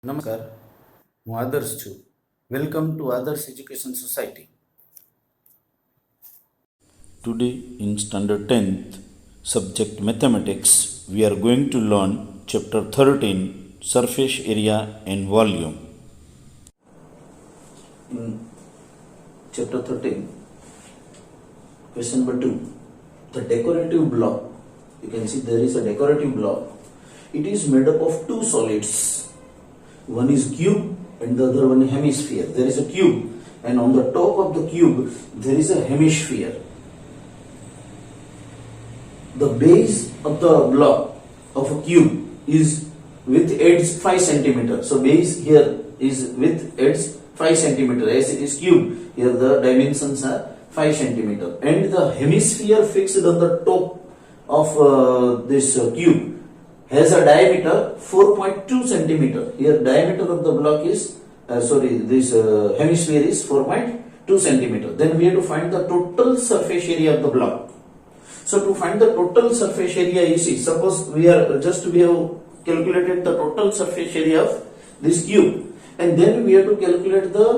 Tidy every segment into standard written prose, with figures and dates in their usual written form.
નમસ્કાર, હું આદર્શ છું. વેલકમ ટુ આદર્શ education society. Today in standard 10th, subject mathematics, we are going to learn chapter 13, surface area and volume. In chapter 13, question number 2, the decorative block. You can see there is a decorative block. It is made up of two solids. One is cube and the other one hemisphere. There is a cube and on the top of the cube there is a hemisphere. The base of the block of a cube is with edge 5 cm. So base here is with edge 5 cm. As it is cube, here the dimensions are 5 cm. And the hemisphere fixed on the top of this cube has a diameter 4.2 centimeter. Here diameter of the block is this hemisphere is 4.2 centimeter. Then we have to find the total surface area of the block. So to find the total surface area, you see, suppose we have calculated the total surface area of this cube, and then we have to calculate the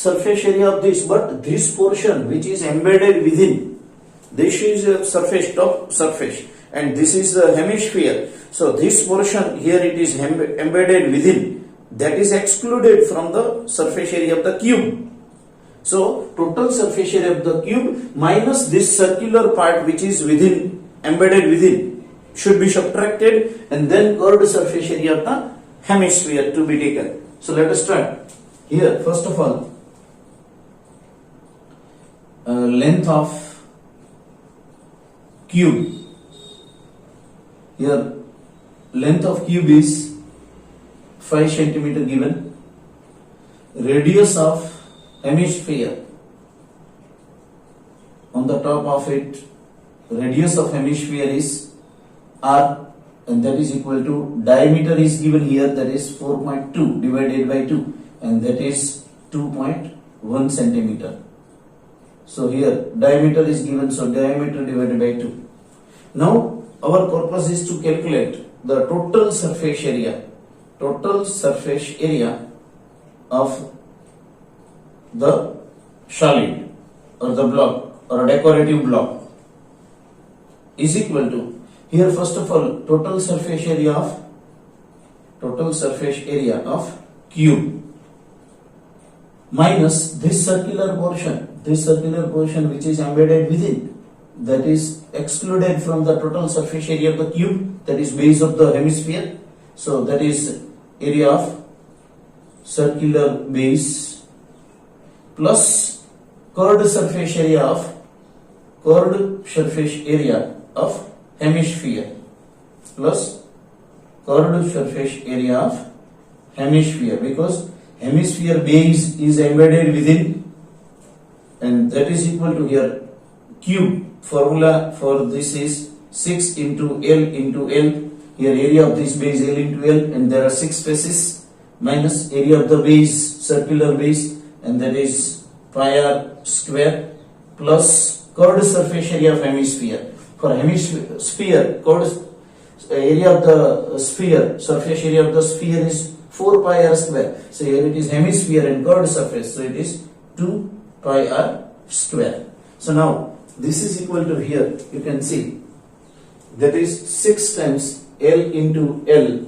surface area of this. But this portion which is embedded within, this is a surface, top surface, and this is the hemisphere. So this portion here it is embedded within, that is excluded from the surface area of the cube. So total surface area of the cube minus this circular part which is within, embedded within, should be subtracted, and then curved surface area of the hemisphere to be taken. So let us start. Here first of all, length of cube. Here length of cube is 5 centimeter given. Radius of hemisphere, on the top of it, radius of hemisphere is r, and that is equal to, diameter is given here, that is 4.2 divided by 2, and that is 2.1 centimeter. So here diameter is given, so diameter divided by 2. Now our purpose is to calculate the total surface area of the solid or the block or a decorative block is equal to, here first of all, total surface area of cube minus this circular portion which is embedded within, that is excluded from the total surface area of the cube, that is base of the hemisphere. So that is area of circular base plus curved surface area of hemisphere plus curved surface area of hemisphere, because hemisphere base is embedded within, and that is equal to, here cube formula for this is 6 into L into L. Here area of this base L into L, and there are 6 faces, minus area of the base, circular base, and that is pi r square, plus curved surface area of hemisphere. For hemisphere, curved area of the sphere, surface area of the sphere is 4 pi r square. So here it is hemisphere and curved surface, so it is 2 pi r square. So now this is equal to, here you can see, that is 6 times L into L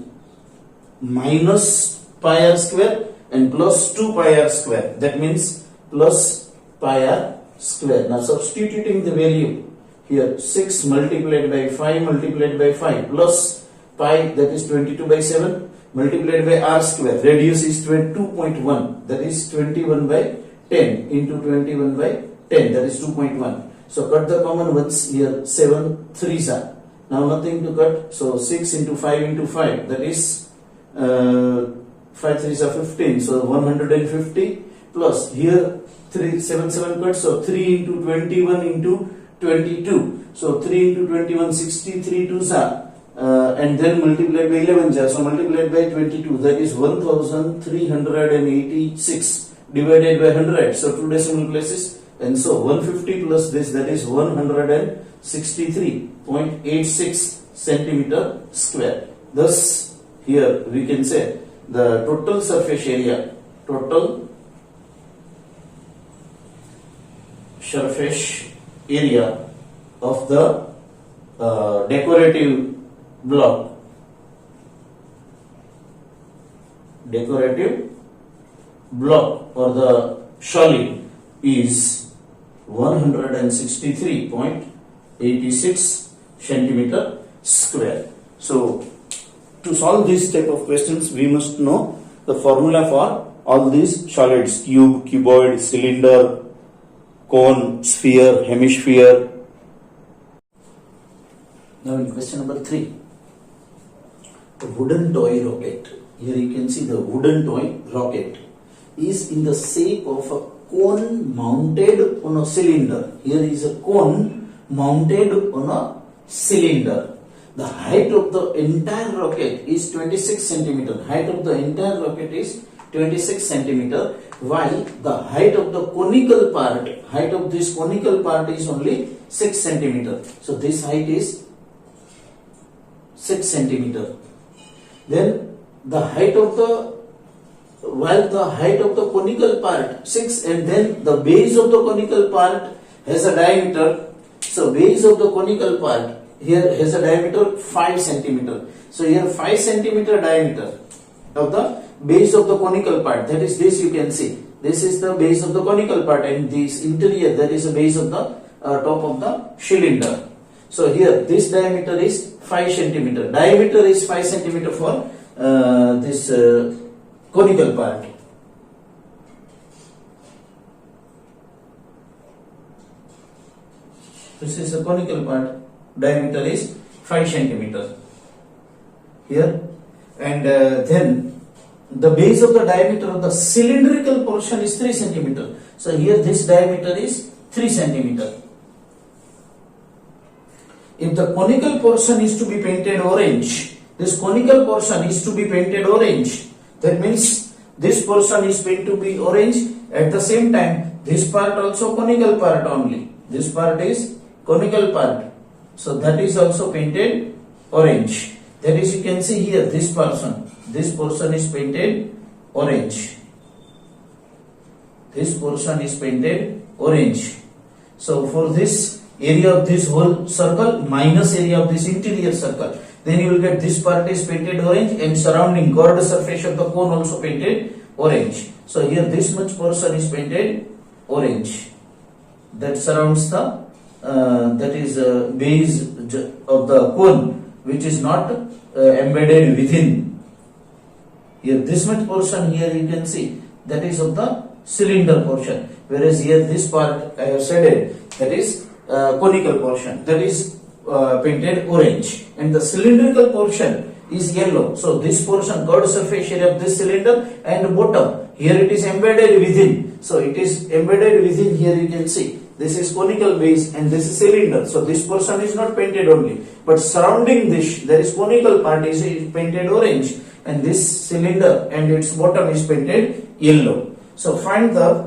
minus pi r square and plus 2 pi r square, that means plus pi r square. Now substituting the value here, 6 multiplied by 5 multiplied by 5 plus pi, that is 22 by 7, multiplied by r square, radius is 2.1, that is 21 by 10 into 21 by 10, that is 2.1. So cut the common ones here, 7 3s are. Now nothing to cut, so 6 into 5 into 5, that is 5 3s are 15, so 150, plus here 7 cut, so 3 into 21 into 22, so 3 into 21 63 2s are, and then multiplied by 11 jar, so multiplied by 22, that is 1386 divided by 100, so 2 decimal places, and so 150 plus this, that is 163.86 centimeter square. Thus here we can say the total surface area of the decorative block or the solid is 163.86 centimeter square. So to solve this type of questions, we must know the formula for all these solids: cube, cuboid, cylinder, cone, sphere, hemisphere. Now in question number 3, the wooden toy rocket. Here you can see the wooden toy rocket is in the shape of a cone mounted on a cylinder. Here is a cone mounted on a cylinder. The height of the entire rocket is 26 centimeter. Height of the entire rocket is 26 centimeter, while the height of the conical part, is only 6 centimeter. So this height is 6 centimeter. Then the height of the conical part 6, and then the base of the conical part has a diameter. So base of the conical part here has a diameter 5 centimeter. So here 5 centimeter diameter of the base of the conical part. That is this, you can see. This is the base of the conical part, and this interior, that is the base of the top of the cylinder. So here this diameter is 5 centimeter. Diameter is 5 centimeter for this conical part. This is a conical part. Diameter is 5 centimeter here, and then the base of the diameter of the cylindrical portion is 3 centimeter. So here this diameter is 3 centimeter. If the conical portion is to be painted orange, this conical portion is to be painted orange. That means this portion is painted to be orange. At the same time, this part also conical part only. This part is conical part. So that is also painted orange. That is, you can see here this portion is painted orange. This portion is painted orange. So for this area of this whole circle minus area of this interior circle, then you will get this part is painted orange, and surrounding curved surface of the cone also painted orange. So here this much portion is painted orange. That surrounds the base of the cone, which is not embedded within. Here this much portion here you can see, that is of the cylinder portion, whereas here this part I have said that is conical portion, that is painted orange, and the cylindrical portion is yellow. So this portion, curved surface area of this cylinder, and bottom here it is embedded within. So it is embedded within. Here you can see this is conical base and this is cylinder. So this portion is not painted only, but surrounding this there is conical part is painted orange, and this cylinder and its bottom is painted yellow. So find the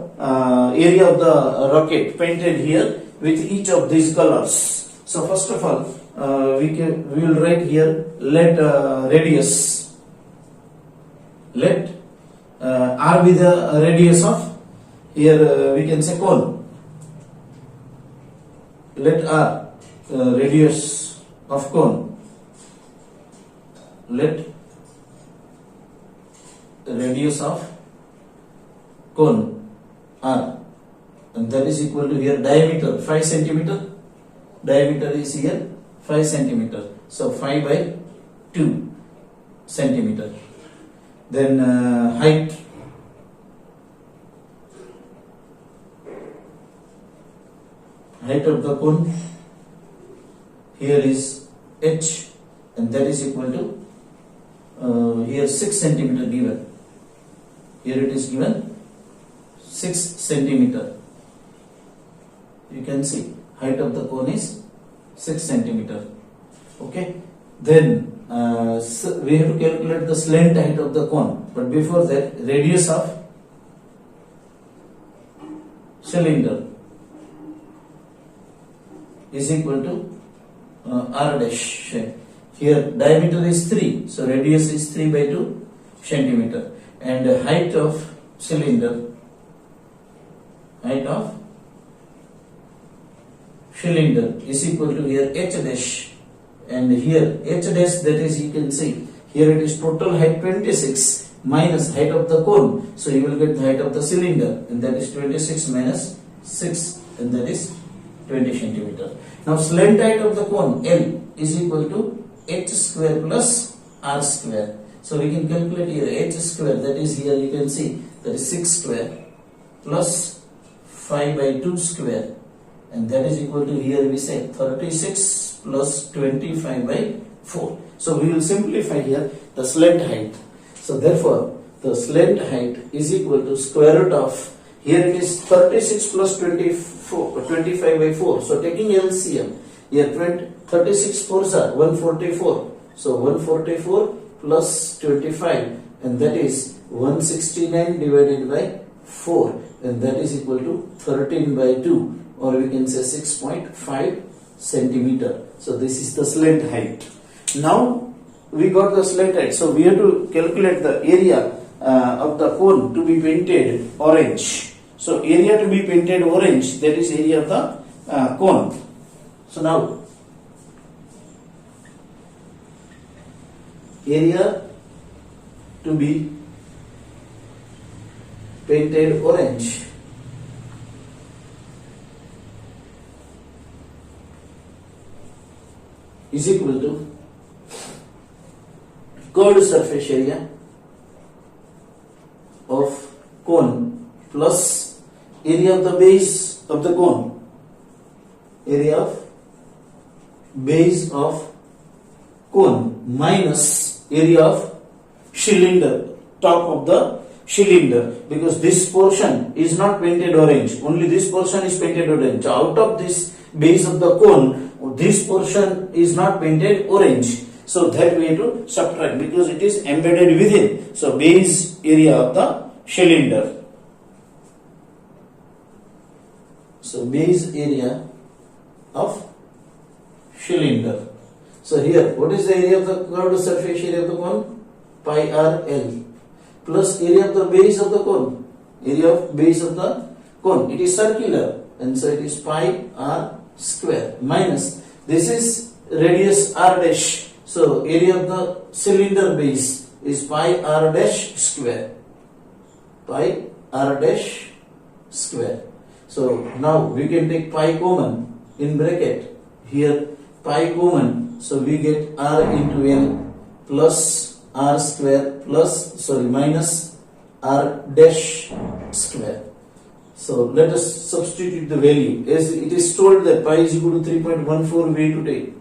area of the rocket painted here with each of these colors. So first of all, we will write here, let radius, let R be the radius of, here we can say cone. Let R radius of cone. Let radius of cone R, and that is equal to here diameter 5 centimeter. Diameter is here 5 centimeter. So 5 by 2 centimeter. Then height. Height of the cone here is h, and that is equal to here 6 centimeter given. Here it is given 6 centimeter. You can see height of the cone is 6 centimeter. Okay. Then we have to calculate the slant height of the cone. But before that, radius of cylinder is equal to R dash. Here diameter is 3, so radius is 3 by 2. centimeter, and height of cylinder is equal to here h dash, and here h dash, that is, you can see here it is total height 26 minus height of the cone, so you will get the height of the cylinder, and that is 26 minus 6, and that is 20 centimeter. Now slant height of the cone L is equal to h square plus r square. So we can calculate here h square, that is, here you can see that is 6 square plus 5 by 2 square, and that is equal to, here we say 36 plus 25 by 4. So we will simplify here the slant height. So therefore the slant height is equal to square root of, here it is 36 plus 25 by 4. So taking LCM, here 36 4s are 144. So 144 plus 25, and that is 169 divided by 4, and that is equal to 13 by 2, or we can say 6.5 centimeter. So this is the slant height. Now we got the slant height, so we have to calculate the area of the cone to be painted orange. So area to be painted orange, that is area of the cone. So now area to be painted orange is equal to curved surface area of cone plus area of the base of the cone, area of base of cone minus area of cylinder, top of the cylinder, because this portion is not painted orange, only this portion is painted orange. Out of this base of the cone, this portion is not painted orange, so that we have to subtract, because it is embedded within. So base area of the cylinder, so base area of cylinder. So here, what is the area of the curved surface area of the cone? Pi r L plus area of the base of the cone, area of base of the cone. It is circular, and so it is pi r square minus, this is radius r dash, so area of the cylinder base is pi r dash square, pi r dash square. So now we can take pi common in bracket, here pi common, so we get r into L plus r square plus, minus r dash square. So let us substitute the value, as it is told that pi is equal to 3.14, we to take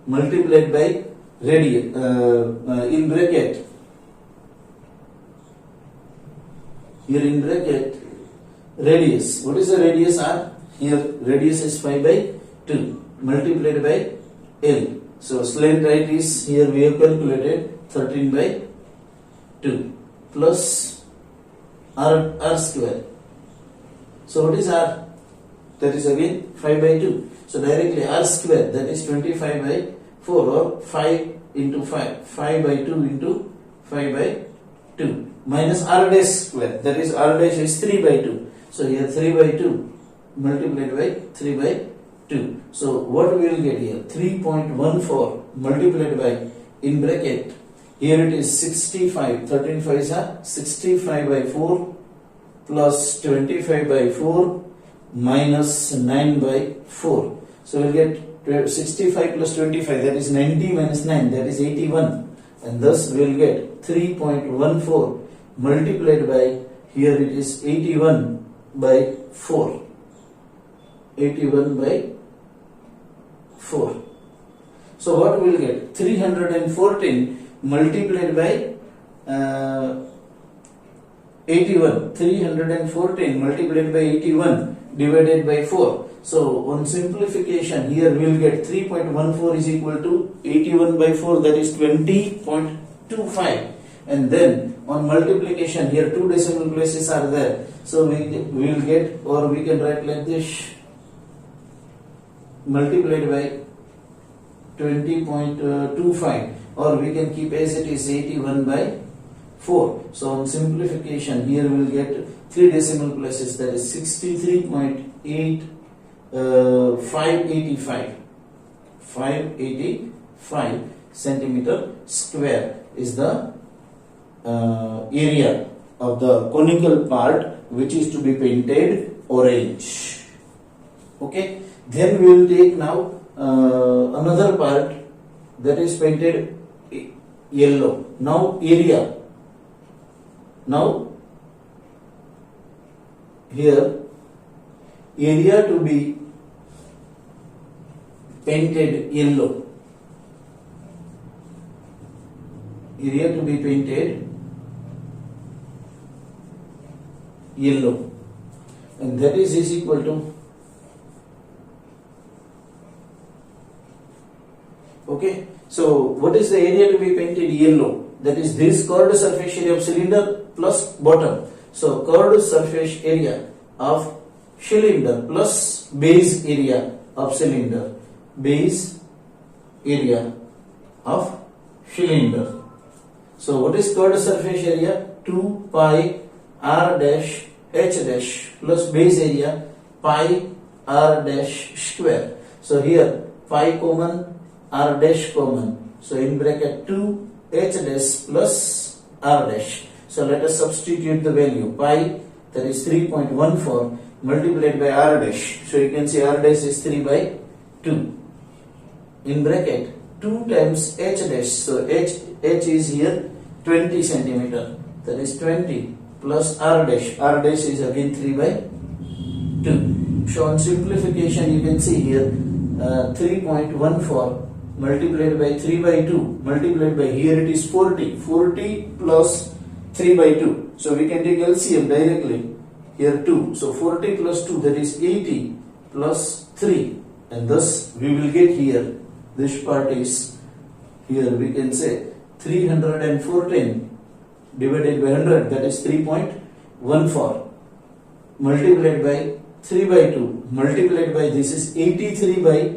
multiplied by radius in bracket, here in bracket radius. What is the radius r? Here radius is 5 by 2 multiplied by L. So slant height is, here we have calculated 13 by 2 plus r square. So what is r? That is again 5 by 2. So directly r square, that is 25 by 4, or 5 into 5, 5 by 2 into 5 by 2 minus r dash square, that is r dash is 3 by 2. So here 3 by 2 multiplied by 3 by 2. So what we will get here? 3.14 multiplied by, in bracket, here it is 65, 13 5s are 65 by 4 plus 25 by 4 minus 9 by 4. So we'll get 65 plus 25, that is 90 minus 9, that is 81, and thus we'll get 3.14 multiplied by, here it is 81 by 4, 81 by 4. So what we will get? 314 multiplied by 81. 314 multiplied by 81 divided by 4. So on simplification, here we will get 3.14 is equal to 81 by 4, that is 20.25. And then on multiplication, here two decimal places are there. So we will get, or we can write like this, multiplied by 20.25, or we can keep as it is 81 by 4. So on simplification, here we will get 3 decimal places, that is 585 centimeter square is the area of the conical part which is to be painted orange. Okay, then we will take now another part that is painted yellow. Now area. Now here area to be painted yellow. Area to be painted yellow, and that is equal to, okay, so what is the area to be painted yellow? That is this curved surface area of cylinder plus bottom. So curved surface area of cylinder plus base area of cylinder, base area of cylinder. So what is curved surface area? 2 pi r dash h dash plus base area pi r dash square. So here pi common, r dash common. So in bracket 2 h dash plus r dash. So let us substitute the value. Pi, that is 3.14 multiplied by r dash. So you can see r dash is 3 by 2. In bracket 2 times h dash. So h is here 20 centimeter. That is 20 plus r dash. R dash is again 3 by 2. So on simplification you can see here 3.14 multiplied by 3 by 2 multiplied by, here it is 40. 40 plus 3 by 2. So we can take LCM directly. Here 2. So 40 plus 2, that is 80 plus 3. And thus we will get here, this part is, here we can say 314 divided by 100, that is 3.14 multiplied by 3 by 2 multiplied by, this is 83 by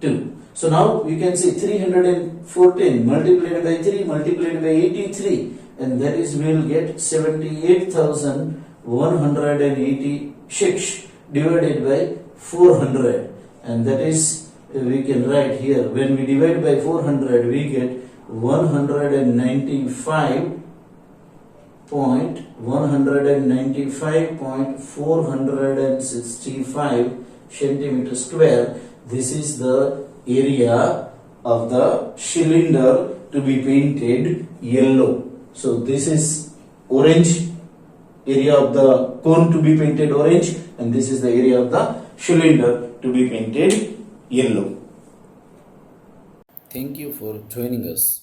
2. So now you can see 314 multiplied by 3 multiplied by 83, and that is we will get 78,186 divided by 400, and that is we can write here, when we divide by 400 we get 195.465 centimeter square. This is the area of the cylinder to be painted yellow. So this is orange, area of the cone to be painted orange, and this is the area of the cylinder to be painted yellow. Thank you for joining us.